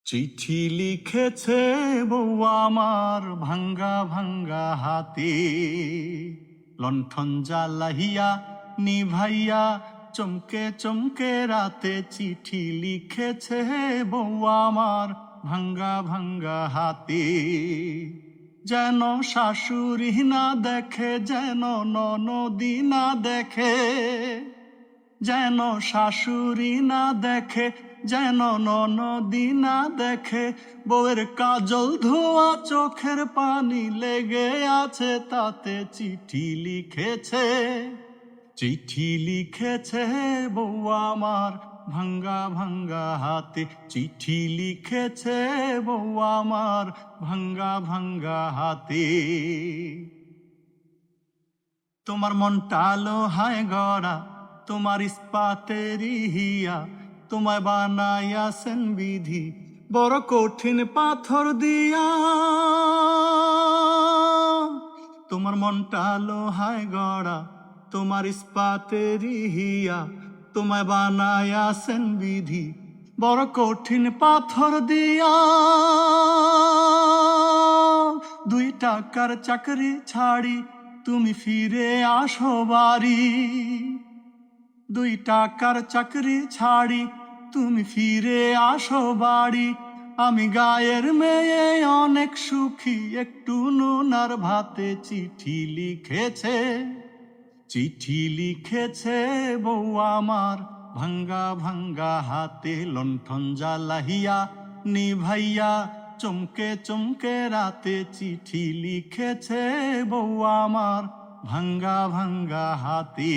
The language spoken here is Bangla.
চিঠি লিখেছে বউ আমার ভাঙ্গা ভাঙ্গা হাতে, লণ্ঠন জ্বালাইয়া নিভাইয়া চমকে চমকে রাতে। চিঠি লিখেছে বউ আমার ভাঙ্গা ভাঙ্গা হাতে, যেন শাশুড়ি না দেখে, যেন ননদি না দেখে, যেন শাশুড়ি না দেখে, যেন ননদি না দেখে। বউয়ের কাজল ধোয়া চোখের পানি লেগে আছে তাতে। চিঠি লিখেছে, চিঠি লিখেছে বউ আমার ভাঙ্গা ভাঙ্গা হাতে। চিঠি লিখেছে বউ আমার ভাঙ্গা ভাঙ্গা হাতে। তোমার মনটা লোহায় গড়া, তোমার ইস্পাতেরই হিয়া, তোমায় বানাইয়াছেন বিধি বড় কঠিন পাথর দিয়া। তোমার মনটা লোহায় গড়া, তোমার ইস্পাতেরই হিয়া, তোমায় বানাইয়াছেন বিধি বড় কঠিন পাথর দিয়া। 2 টাকার চাকরি ছাড়ি তুমি ফিরে আসো বাড়ি, 2 টাকার চাকরি ছাড়ি তুমি ফিরে আসো বাড়ি। আমি গায়ের মেয়ে অনেক সুখী, একটু নুন আর ভাতে। চিঠি লিখেছে, চিঠি লিখেছে বউ আমার ভাঙ্গা ভাঙ্গা হাতে, লণ্ঠন জ্বালাইয়া নিভাইয়া চমকে চমকে রাতে। চিঠি লিখেছে বউ আমার ভাঙ্গা ভাঙ্গা হাতে।